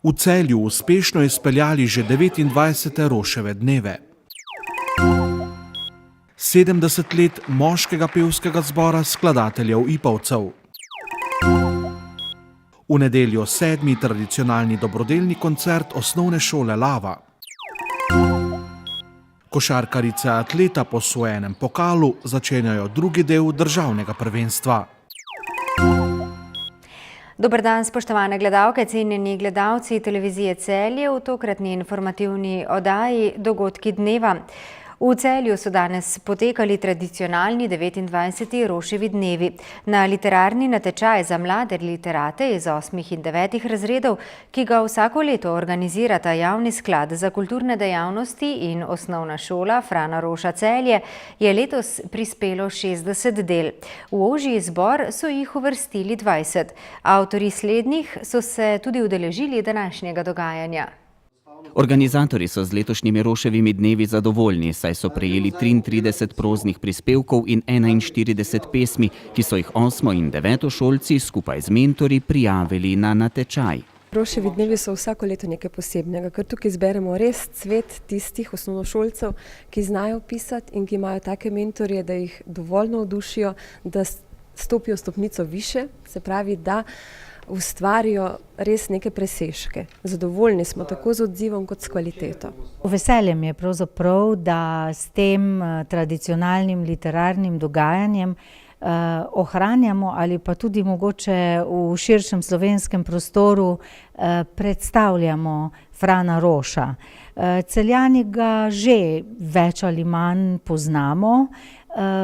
V Celju uspešno izpeljali že 29. Roševe dneve. 70 let moškega pevskega zbora skladateljev Ipavcev. V nedeljo 7. tradicionalni dobrodelni koncert osnovne šole Lava. Košarkarice atleta po osvojenem pokalu začenjajo drugi del državnega prvenstva. Dober dan, spoštovane gledalke, cenjeni gledalci televizije Celje v tokratni informativni oddaji Dogodki dneva. V Celju so danes potekali tradicionalni 29. Roševi dnevi. Na literarni natečaj za mlade literate iz 8. in 9. razredov, ki ga vsako leto organizirata Javni sklad za kulturne dejavnosti in osnovna šola Frana Roša Celje, je letos prispelo 60 del. V ožji izbor so jih uvrstili 20. Avtorji slednjih so se tudi udeležili današnjega dogajanja. Organizatorji so z letošnjimi Roševimi dnevi zadovoljni, saj so prejeli 33 proznih prispevkov in 41 pesmi, ki so jih 8. in 9. šolci skupaj z mentorji prijavili na natečaj. Roševi dnevi so vsako leto nekaj posebnega, ker tukaj zberemo res cvet tistih osnovnošolcev, ki znajo pisati in ki imajo take mentorje, da jih dovolj navdušijo, da stopijo stopnico više, se pravi, da ustvarijo res neke presežke. Zadovoljni smo tako z odzivom kot s kvaliteto. Veselje mi je pravzaprav, da s tem tradicionalnim literarnim dogajanjem ohranjamo ali pa tudi mogoče v širšem slovenskem prostoru predstavljamo Frana Roša. Celjani ga že več ali manj poznamo,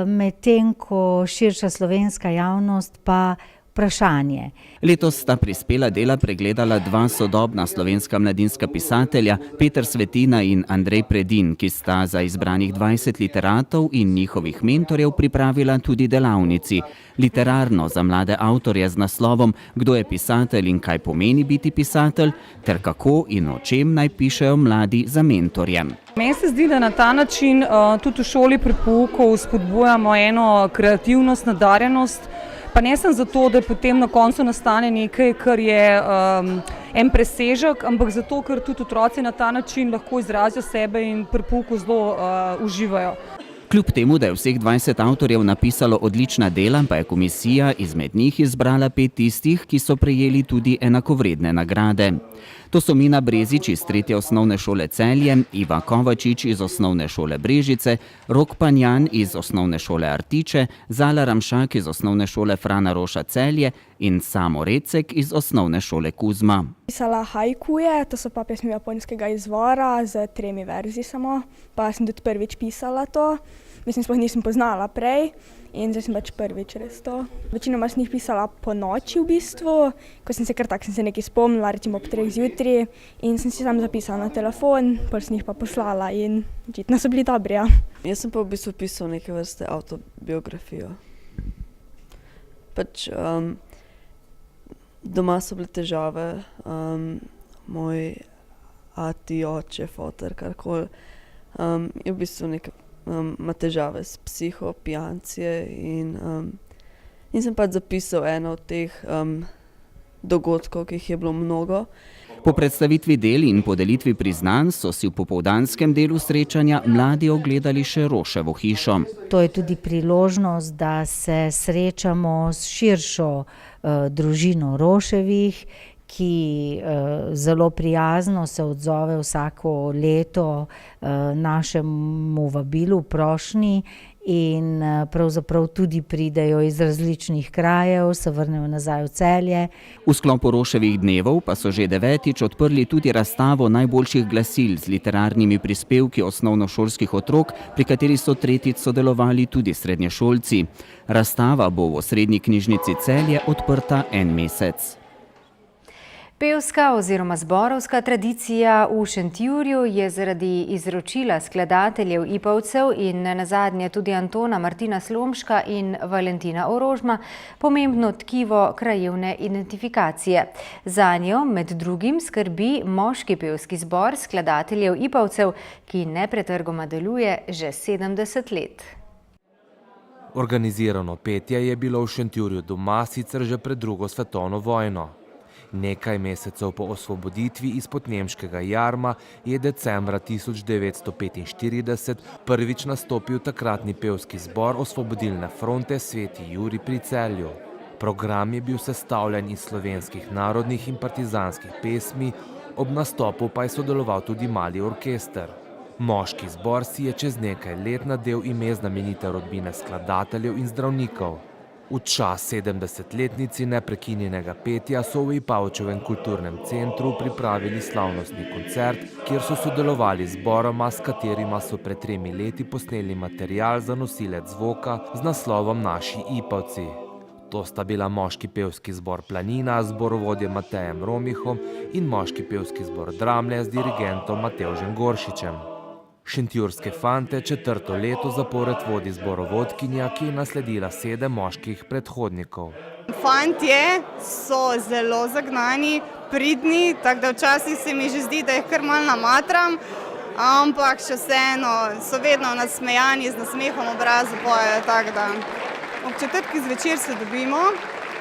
medtem ko širša slovenska javnost pa vprašanje. Letos sta prispela dela pregledala dva sodobna slovenska mladinska pisatelja, Peter Svetina in Andrej Predin, ki sta za izbranih 20 literatov in njihovih mentorjev pripravila tudi delavnici. Literarno za mlade avtorje z naslovom Kdo je pisatelj in kaj pomeni biti pisatelj, ter kako in o čem naj pišejo mladi za mentorjem. Meni se zdi, da na ta način tudi v šoli pri pouku spodbujamo eno kreativnost, nadarjenost, pa ne sem zato, da potem na koncu nastane nekaj, kar je en presežek, ampak zato, ker tudi otroci na ta način lahko izrazijo sebe in pri pouku zelo uživajo. Kljub temu, da je vseh 20 avtorjev napisalo odlična dela, pa je komisija izmed njih izbrala 5 tistih, ki so prejeli tudi enakovredne nagrade. To so Mina Brezič iz 3. osnovne šole Celje, Iva Kovačič iz osnovne šole Brežice, Rok Panjan iz osnovne šole Artiče, Zala Ramšak iz osnovne šole Frana Roša Celje in Samo Recek iz osnovne šole Kuzma. Pisala haikuje, to so pa pesmi japonskega izvora z 3 verzi samo, pa sem tudi prvič pisala to. Mislim, sploh nisem poznala prej in zdaj sem pač prvič res to. Večinoma sem jih pisala po noči v bistvu, ko sem se kar tak, sem se nekaj spomnila, recimo ob 3 zjutraj in sem si sam zapisala na telefon, potem sem jih pa poslala in očitno so bili dobri, ja. Jaz sem pa v bistvu pisal neke vrste avtobiografijo. Pač doma so bile težave, moj ati, oče, foter, karkoli, je v bistvu nekaj ima težave s psihopijancije in sem pač zapisal eno od teh dogodkov, ki jih je bilo mnogo. Po predstavitvi del in podelitvi priznanj so si v popoldanskem delu srečanja mladi ogledali še Roševo hišo. To je tudi priložnost, da se srečamo s širšo družino Roševih, ki zelo prijazno se odzove vsako leto našemu vabilu, prošnji in pravzaprav tudi pridejo iz različnih krajev, se vrnejo nazaj v Celje. V sklopu Roševih dnevov pa so že 9. odprli tudi razstavo najboljših glasil z literarnimi prispevki osnovnošolskih otrok, pri kateri so tretjič sodelovali tudi srednješolci. Razstava bo v Osrednji knjižnici Celje odprta en mesec. Pevska oziroma zborovska tradicija v Šentjurju je zaradi izročila skladateljev Ipavcev in nazadnje tudi Antona Martina Slomška in Valentina Orožma pomembno tkivo krajevne identifikacije. Zanjo med drugim skrbi moški pevski zbor skladateljev Ipavcev, ki nepretrgoma deluje že 70 let. Organizirano petje je bilo v Šentjurju doma sicer že pred 2. svetovno vojno. Nekaj mesecev po osvoboditvi izpod nemškega jarma je decembra 1945 prvič nastopil takratni pevski zbor Osvobodilne fronte Sveti Jurij pri Celju. Program je bil sestavljen iz slovenskih narodnih in partizanskih pesmi, ob nastopu pa je sodeloval tudi mali orkester. Moški zbor si je čez nekaj let nadel ime znamenite rodbine skladateljev in zdravnikov. V čas 70-letnici neprekinjenega petja so v Ipavčevem kulturnem centru pripravili slavnostni koncert, kjer so sodelovali zboroma, s katerima so pred 3 leti posneli material za nosilec zvoka z naslovom Naši Ipavci. To sta bila moški pevski zbor Planina z zborovodjem Matejem Romihom in moški pevski zbor Dramlje z dirigentom Matevžem Goršičem. Šentjurske fante 4. leto zapored vodi zborovodkinja, ki je nasledila 7 moških predhodnikov. Fantje so zelo zagnani, pridni, tako da včasih se mi že zdi, da jih kar malo namatram, ampak še vseeno so vedno nasmejani, z nasmehom obrazu pojejo, tako da. Ob četrtkih zvečer se dobimo,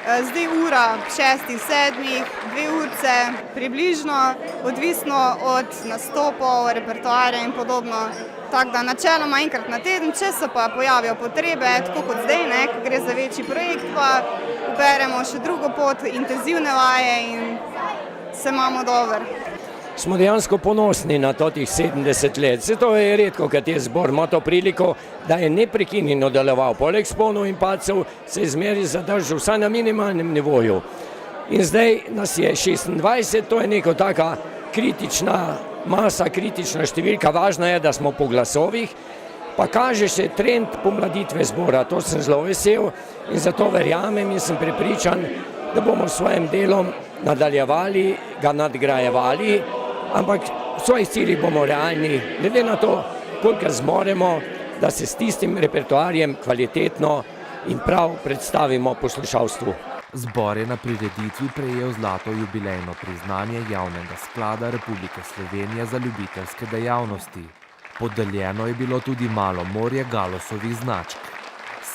zdaj ura 6-7, 2 urce približno, odvisno od nastopov, repertoarja in podobno. Tako da načeloma enkrat na teden, če se pa pojavijo potrebe, tako kot zdaj, ko gre za večji projekt, pa uberemo še drugo pot, intenzivne vaje in se imamo dobro. Smo dejansko ponosni na totih 70 let. Zato je redko, kad je zbor ima to priliko, da je neprekinjeno deloval. Poleg vzponov in padcev se je zmeraj zadržal vsaj na minimalnem nivoju. In zdaj nas je 26, to je neka taka kritična masa, kritična številka. Važno je, da smo po glasovih, pa kaže se trend pomladitve zbora. To sem zelo vesel in zato verjamem in sem prepričan, da bomo s svojim delom nadaljevali, ga nadgrajevali, ampak v svojih ciljih bomo realni, glede na to, koliko zmoremo, da se s tistim repertoarjem kvalitetno in prav predstavimo poslušalstvu. Zbor je na prireditvi prejel zlato jubilejno priznanje Javnega sklada Republike Slovenije za ljubiteljske dejavnosti. Podeljeno je bilo tudi malo morje Galosovih značk.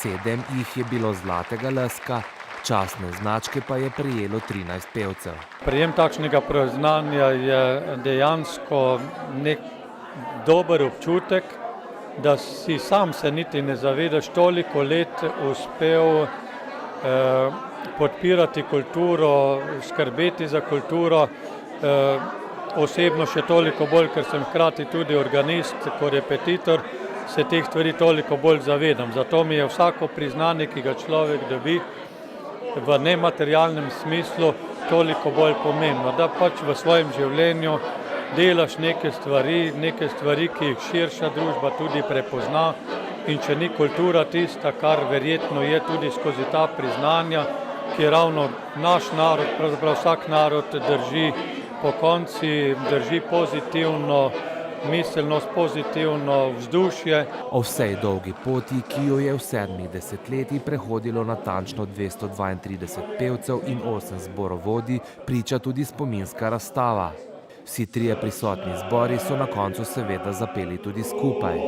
7 jih je bilo zlatega leska, častne značke pa je prejelo 13 pevcev. Prejem takšnega priznanja je dejansko nek dober občutek, da si sam se niti ne zavedaš, toliko let uspel podpirati kulturo, skrbeti za kulturo, osebno še toliko bolj, ker sem hkrati tudi organist, kot repetitor, se teh stvari toliko bolj zavedam. Zato mi je vsako priznanje, ki ga človek dobi, v nematerialnem smislu toliko bolj pomembno, da pač v svojem življenju delaš neke stvari, ki jih širša družba tudi prepozna, in če ni kultura tista, kar verjetno je tudi skozi ta priznanja, ki ravno naš narod, pravzaprav vsak narod drži pokonci, drži pozitivno miselnost, pozitivno vzdušje. O vsej dolgi poti, ki jo je v 7 desetletjih prehodilo natančno 232 pevcev in 8 zborovodij, priča tudi spominska razstava. Vsi 3 prisotni zbori so na koncu seveda zapeli tudi skupaj.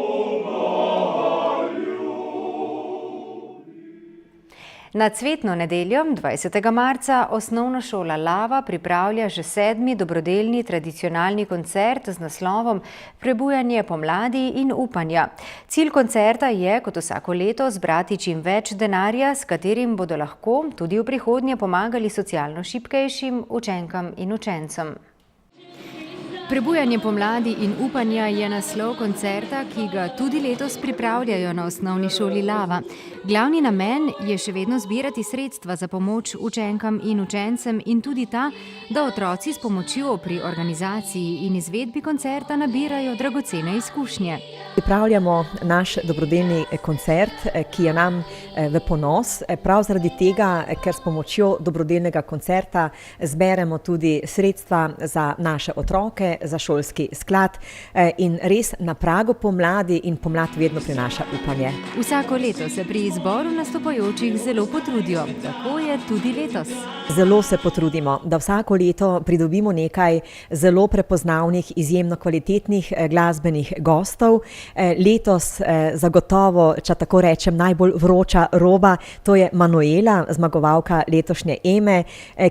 Na cvetno nedeljo, 20. marca, osnovna šola Lava pripravlja že 7. dobrodelni tradicionalni koncert z naslovom Prebujanje pomladi in upanja. Cilj koncerta je, kot vsako leto, zbrati čim več denarja, s katerim bodo lahko tudi v prihodnje pomagali socialno šibkejšim učenkam in učencem. Prebujanje pomladi in upanja je naslov koncerta, ki ga tudi letos pripravljajo na osnovni šoli Lava. Glavni namen je še vedno zbirati sredstva za pomoč učenkam in učencem in tudi ta, da otroci s pomočjo pri organizaciji in izvedbi koncerta nabirajo dragocene izkušnje. Pripravljamo naš dobrodelni koncert, ki je nam v ponos, prav zaradi tega, ker s pomočjo dobrodelnega koncerta zberemo tudi sredstva za naše otroke, še za šolski sklad in res na pragu pomladi in pomlad vedno prinaša upanje. Vsako leto se pri izboru nastopajočih zelo potrudijo, tako je tudi letos. Zelo se potrudimo, da vsako leto pridobimo nekaj zelo prepoznavnih, izjemno kvalitetnih glasbenih gostov. Letos zagotovo, če tako rečem, najbolj vroča roba, to je Manuela, zmagovalka letošnje Eme,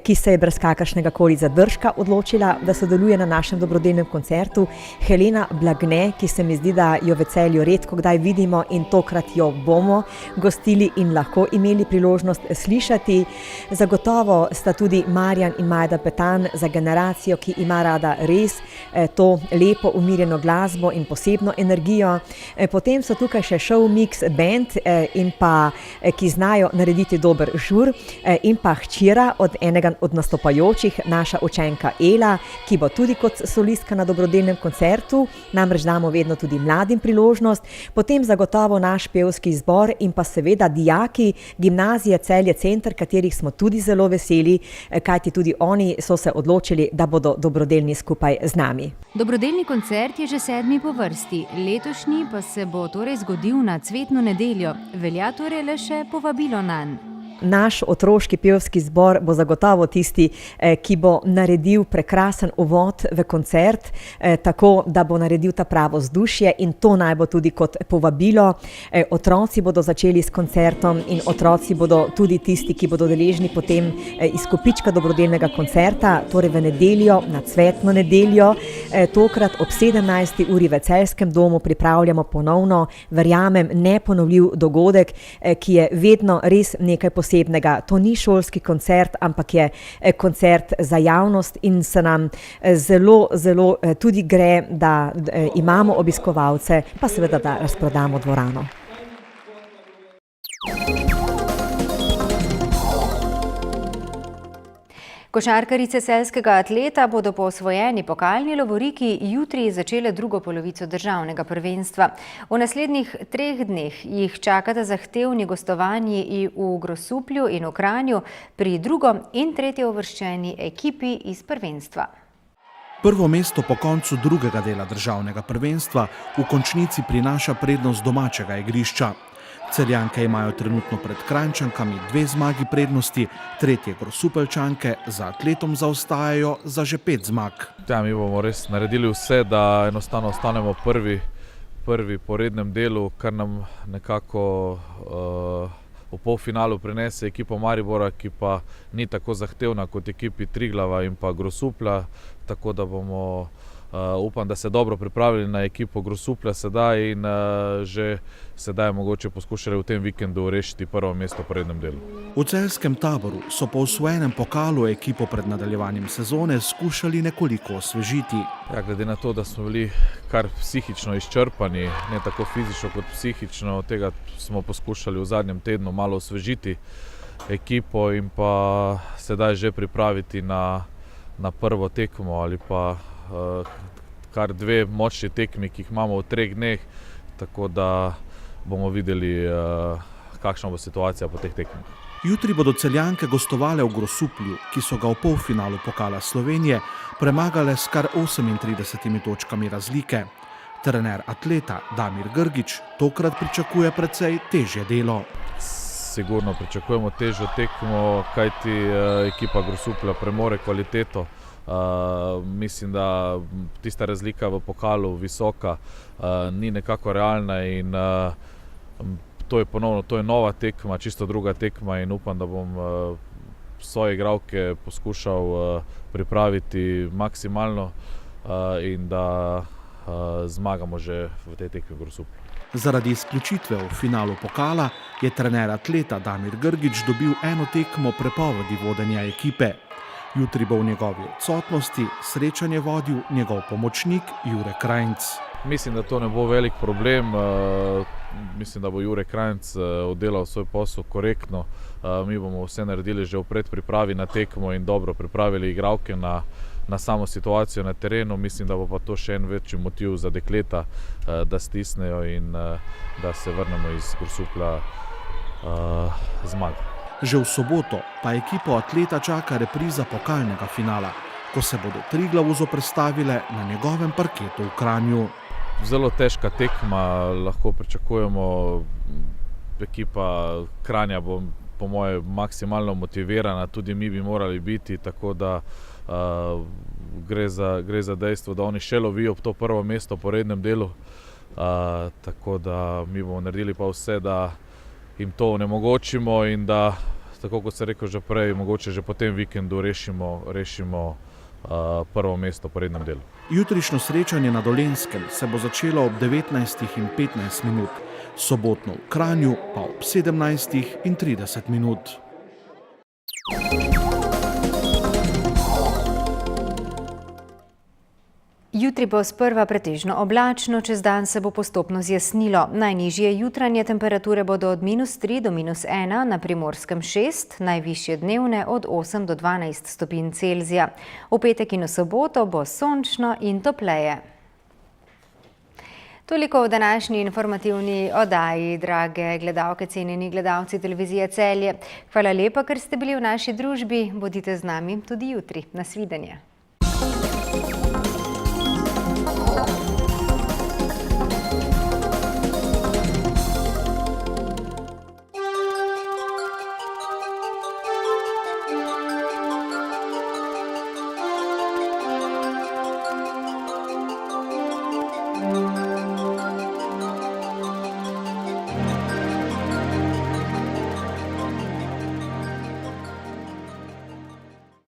ki se je brez kakršnega koli zadržka odločila, da sodeluje na našem dobrodelnem koncertu. Helena Blagne, ki se mi zdi, da jo v Celju redko kdaj vidimo in tokrat jo bomo gostili in lahko imeli priložnost slišati. Zagotovo sta tudi Marjan in Majda Petan za generacijo, ki ima rada res to lepo umirjeno glasbo in posebno energijo. Potem so tukaj še Show Mix Band in pa, ki znajo narediti dober žur, in pa hčera od enega od nastopajočih, naša učenka Ela, ki bo tudi kot solistka na dobrodelnem koncertu, namreč damo vedno tudi mladim priložnost. Potem zagotovo naš pevski zbor in pa seveda dijaki gimnazije Celje Center, katerih smo tudi zelo veseli, kajti tudi oni so se odločili, da bodo dobrodelni skupaj z nami. Dobrodelni koncert je že 7. po vrsti, letošnji pa se bo torej zgodil na Cvetno nedeljo. Velja torej le še povabilo nanj. Naš otroški pevski zbor bo zagotovo tisti, ki bo naredil prekrasen uvod v koncert, tako da bo naredil ta pravo vzdušje in to naj bo tudi kot povabilo. Otroci bodo začeli s koncertom in otroci bodo tudi tisti, ki bodo deležni potem izkupička dobrodelnega koncerta, torej v nedeljo, na Cvetno nedeljo. Tokrat ob 17. uri v Celjskem domu pripravljamo ponovno, verjamem, neponovljiv dogodek, ki je vedno res nekaj posebnega. To ni šolski koncert, ampak je koncert za javnost in se nam zelo, zelo tudi gre, da imamo obiskovalce, pa seveda, da razprodamo dvorano. Košarkarice celjskega Atleta bodo po osvojeni pokalni lovoriki jutri začele drugo polovico državnega prvenstva. V naslednjih 3 dneh jih čakata zahtevni gostovanji v Grosuplju in v Kranju pri drugo in tretjo uvrščeni ekipi iz prvenstva. Prvo mesto po koncu drugega dela državnega prvenstva v končnici prinaša prednost domačega igrišča. Celjanke imajo trenutno pred Kranjčankami 2 zmagi prednosti, tretje Grosupeljčanke za Atletom zaostajajo za že 5 zmag. Ja, mi bomo res naredili vse, da enostavno ostanemo prvi po rednem delu, kar nam nekako v polfinalu prinese ekipo Maribora, ki pa ni tako zahtevna kot ekipi Triglava in pa Grosuplja, tako da bomo upam, da se dobro pripravili na ekipo Grosuplja sedaj in že sedaj mogoče poskušali v tem vikendu rešiti prvo mesto po rednem delu. V celjskem Taboru so po osvojenem pokalu ekipo pred nadaljevanjem sezone skušali nekoliko osvežiti. Ja, glede na to, da smo bili kar psihično izčrpani, ne tako fizično kot psihično, tega smo poskušali v zadnjem tednu malo osvežiti ekipo in pa sedaj že pripraviti na prvo tekmo ali pa kar 2 močni tekmi, ki jih imamo v 3 dneh, tako da bomo videli, kakšna bo situacija po teh tekmah. Jutri bodo Celjanke gostovale v Grosuplju, ki so ga v polfinalu pokala Slovenije premagale s kar 38 točkami razlike. Trener Atleta Damir Grgič tokrat pričakuje precej težje delo. Sigurno pričakujemo težjo tekmo, kajti ekipa Grosuplja premore kvaliteto. Mislim, da tista razlika v pokalu visoka ni nekako realna in to je nova tekma, čisto druga tekma in upam, da bom svoje igralke poskušal pripraviti maksimalno in da zmagamo že v tej tekmi v Grosuplju. Zaradi izključitve v finalu pokala je trener Atleta Damir Grgič dobil 1 tekmo prepovedi vodenja ekipe. Jutri bo v njegovi odsotnosti srečanje vodil njegov pomočnik Jure Krajnc. Mislim, da to ne bo velik problem. Mislim, da bo Jure Krajnc oddelal svoj posel korektno. Mi bomo vse naredili že v predpripravi na tekmo in dobro pripravili igralke na samo situacijo na terenu. Mislim, da bo pa to še en večji motiv za dekleta, da stisnejo in da se vrnemo iz Grosuplja zmago. Že v soboto pa ekipo Atleta čaka repriza pokalnega finala. ko se bodo Triglavu zoperstavile na njegovem parketu v Kranju. Zelo težka tekma, lahko pričakujemo. Ekipa Kranja bo po moje maksimalno motivirana, tudi mi bi morali biti, tako da gre za dejstvo, da oni še lovijo to prvo mesto po rednem delu. Tako da mi bomo naredili pa vse, da jim to onemogočimo in da, tako kot sem rekel že prej, mogoče že po tem vikendu rešimo prvo mesto po rednem delu. Jutrišnjo srečanje na Dolenjskem se bo začelo ob 19:15, sobotno v Kranju pa ob 17:30. Jutri bo sprva pretežno oblačno, čez dan se bo postopno zjasnilo. Najnižje jutranje temperature bodo od -3 do -1, na Primorskem 6, najvišje dnevne od 8 do 12 stopinj Celzija. V petek in v soboto bo sončno in topleje. Toliko v današnji informativni oddaji, drage gledalke, cenjeni gledalci televizije Celje. Hvala lepa, ker ste bili v naši družbi. Bodite z nami tudi jutri. Nasvidenje.